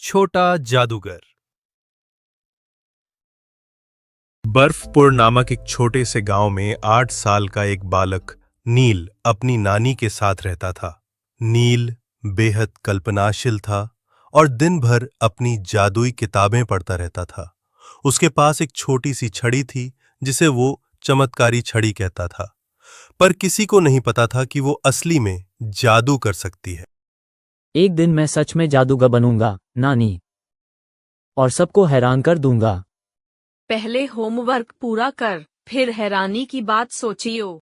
छोटा जादूगर। बर्फपुर नामक एक छोटे से गांव में 8 साल का एक बालक नील अपनी नानी के साथ रहता था। नील बेहद कल्पनाशील था और दिन भर अपनी जादुई किताबें पढ़ता रहता था। उसके पास एक छोटी सी छड़ी थी जिसे वो चमत्कारी छड़ी कहता था, पर किसी को नहीं पता था कि वो असली में जादू कर सकती है। एक दिन मैं सच में जादूगर बनूंगा, नानी, और सबको हैरान कर दूंगा। पहले होमवर्क पूरा कर, फिर हैरानी की बात सोचियो।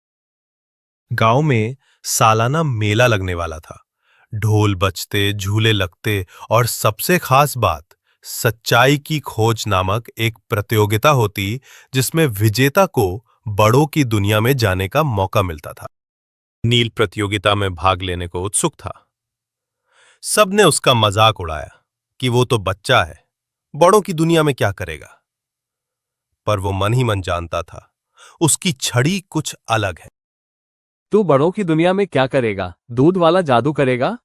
गांव में सालाना मेला लगने वाला था। ढोल बजते, झूले लगते और सबसे खास बात, सच्चाई की खोज नामक एक प्रतियोगिता होती जिसमें विजेता को बड़ों की दुनिया में जाने का मौका मिलता था। नील प्रतियोगिता में भाग लेने को उत्सुक था। सबने उसका मजाक उड़ाया कि वो तो बच्चा है, बड़ों की दुनिया में क्या करेगा। पर वो मन ही मन जानता था, उसकी छड़ी कुछ अलग है। तू बड़ों की दुनिया में क्या करेगा? दूध वाला जादू करेगा?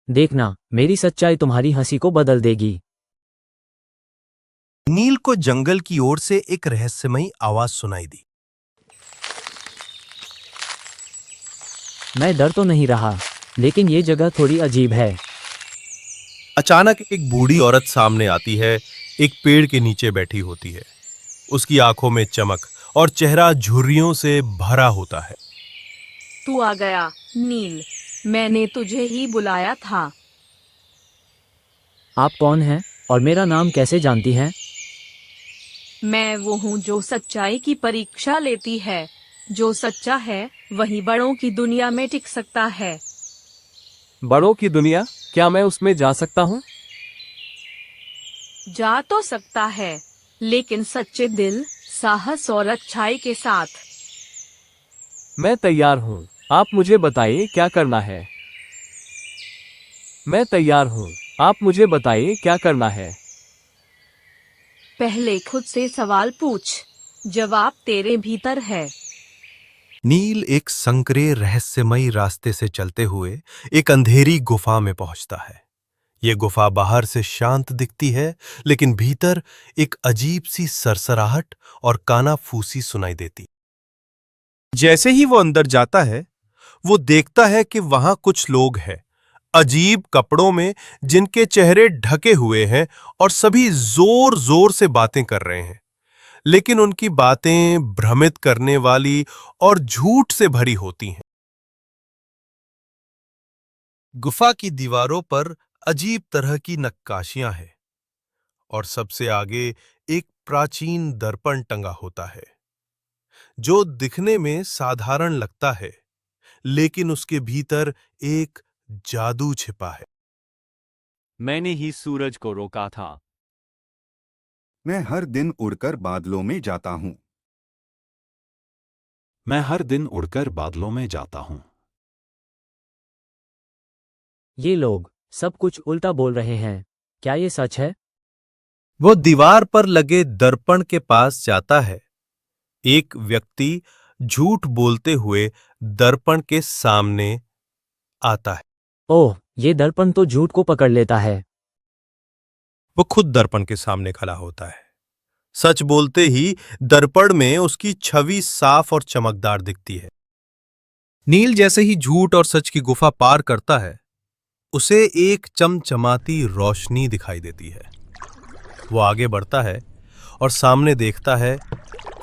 देखना, मेरी सच्चाई तुम्हारी हंसी को बदल देगी। नील को जंगल की ओर से एक रहस्यमयी आवाज सुनाई दी। मैं डर तो नहीं रहा, लेकिन ये जगह थोड़ी अजीब है। अचानक एक बूढ़ी औरत सामने आती है, एक पेड़ के नीचे बैठी होती है। उसकी आंखों में चमक और चेहरा झुर्रियों से भरा होता है। तू आ गया, नील। मैंने तुझे ही बुलाया था। आप कौन हैं और मेरा नाम कैसे जानती हैं? मैं वो हूँ जो सच्चाई की परीक्षा लेती है। जो सच्चा है वही बड़ों की दुनिया में टिक सकता है। बड़ों की दुनिया? क्या मैं उसमें जा सकता हूँ? जा तो सकता है, लेकिन सच्चे दिल, साहस और अच्छाई के साथ। मैं तैयार हूँ। आप मुझे बताइए क्या करना है। मैं तैयार हूँ। आप मुझे बताइए क्या करना है। पहले खुद से सवाल पूछ, जवाब तेरे भीतर है। नील एक संकरे रहस्यमयी रास्ते से चलते हुए एक अंधेरी गुफा में पहुंचता है। ये गुफा बाहर से शांत दिखती है, लेकिन भीतर एक अजीब सी सरसराहट और कानाफूसी सुनाई देती। जैसे ही वो अंदर जाता है, वो देखता है कि वहां कुछ लोग हैं, अजीब कपड़ों में, जिनके चेहरे ढके हुए हैं और सभी जोर जोर से बातें कर रहे हैं। लेकिन उनकी बातें भ्रमित करने वाली और झूठ से भरी होती हैं। गुफा की दीवारों पर अजीब तरह की नक्काशियां हैं और सबसे आगे एक प्राचीन दर्पण टंगा होता है, जो दिखने में साधारण लगता है, लेकिन उसके भीतर एक जादू छिपा है। मैंने ही सूरज को रोका था। मैं हर दिन उड़कर बादलों में जाता हूँ। मैं हर दिन उड़कर बादलों में जाता हूँ। ये लोग सब कुछ उल्टा बोल रहे हैं। क्या ये सच है? वो दीवार पर लगे दर्पण के पास जाता है। एक व्यक्ति झूठ बोलते हुए दर्पण के सामने आता है। ओह, ये दर्पण तो झूठ को पकड़ लेता है। वो खुद दर्पण के सामने खड़ा होता है। सच बोलते ही दर्पण में उसकी छवि साफ और चमकदार दिखती है। नील जैसे ही झूठ और सच की गुफा पार करता है, उसे एक चमचमाती रोशनी दिखाई देती है। वो आगे बढ़ता है और सामने देखता है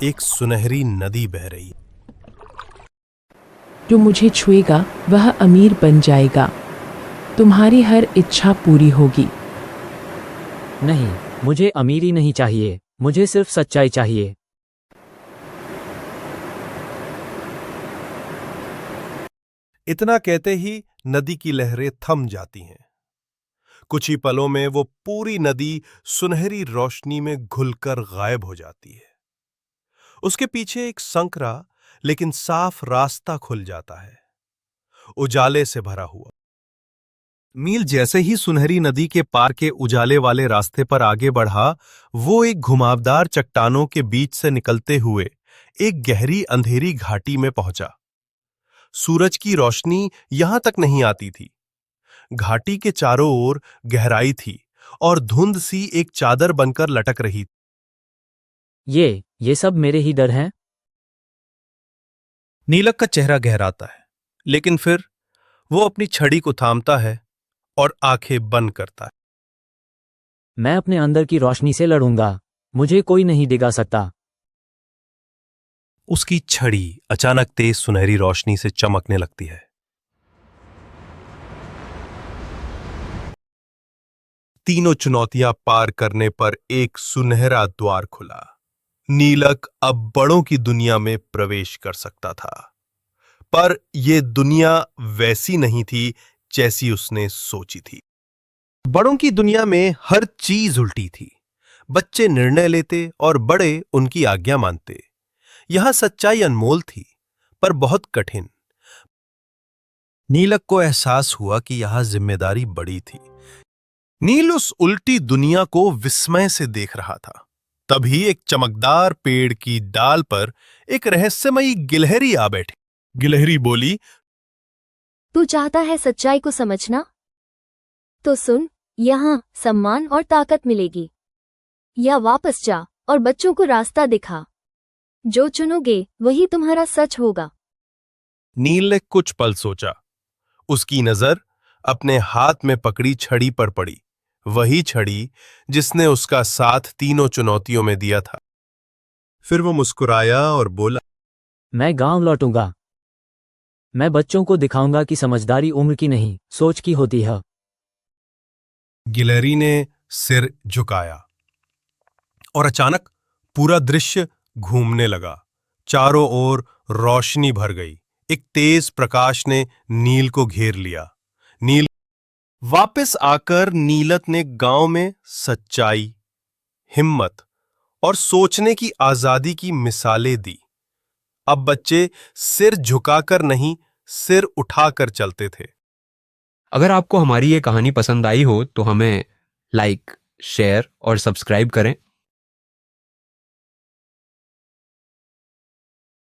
एक सुनहरी नदी बह रही है। जो मुझे छुएगा वह अमीर बन जाएगा। तुम्हारी हर इच्छा पूरी होगी। नहीं, मुझे अमीरी नहीं चाहिए, मुझे सिर्फ सच्चाई चाहिए। इतना कहते ही नदी की लहरें थम जाती हैं। कुछ ही पलों में वो पूरी नदी सुनहरी रोशनी में घुलकर गायब हो जाती है। उसके पीछे एक संकरा लेकिन साफ रास्ता खुल जाता है, उजाले से भरा हुआ। नील जैसे ही सुनहरी नदी के पार के उजाले वाले रास्ते पर आगे बढ़ा, वो एक घुमावदार चट्टानों के बीच से निकलते हुए एक गहरी अंधेरी घाटी में पहुंचा। सूरज की रोशनी यहां तक नहीं आती थी। घाटी के चारों ओर गहराई थी और धुंध सी एक चादर बनकर लटक रही। ये सब मेरे ही डर हैं। नीलक का चेहरा गहराता है, लेकिन फिर वो अपनी छड़ी को थामता है और आंखें बंद करता है। मैं अपने अंदर की रोशनी से लड़ूंगा, मुझे कोई नहीं डिगा सकता। उसकी छड़ी अचानक तेज सुनहरी रोशनी से चमकने लगती है। तीनों चुनौतियां पार करने पर एक सुनहरा द्वार खुला। नीलक अब बड़ों की दुनिया में प्रवेश कर सकता था, पर यह दुनिया वैसी नहीं थी जैसी उसने सोची थी। बड़ों की दुनिया में हर चीज उल्टी थी। बच्चे निर्णय लेते और बड़े उनकी आज्ञा मानते। यहां सच्चाई अनमोल थी, पर बहुत कठिन। नीलक को एहसास हुआ कि यहां जिम्मेदारी बड़ी थी। नील उस उल्टी दुनिया को विस्मय से देख रहा था। तभी एक चमकदार पेड़ की डाल पर एक रहस्यमयी गिलहरी आ बैठी। गिलहरी बोली, तू चाहता है सच्चाई को समझना? तो सुन, यहाँ सम्मान और ताकत मिलेगी। या वापस जा और बच्चों को रास्ता दिखा। जो चुनोगे वही तुम्हारा सच होगा। नील ने कुछ पल सोचा। उसकी नजर अपने हाथ में पकड़ी छड़ी पर पड़ी, वही छड़ी जिसने उसका साथ तीनों चुनौतियों में दिया था। फिर वो मुस्कुराया और बोला, मैं गांव लौटूंगा। मैं बच्चों को दिखाऊंगा कि समझदारी उम्र की नहीं, सोच की होती है। गिलहरी ने सिर झुकाया और अचानक पूरा दृश्य घूमने लगा। चारों ओर रोशनी भर गई। एक तेज प्रकाश ने नील को घेर लिया। नील वापस आकर नीलत ने गांव में सच्चाई, हिम्मत और सोचने की आजादी की मिसालें दी। अब बच्चे सिर झुकाकर नहीं, सिर उठाकर चलते थे। अगर आपको हमारी ये कहानी पसंद आई हो तो हमें लाइक, शेयर और सब्सक्राइब करें।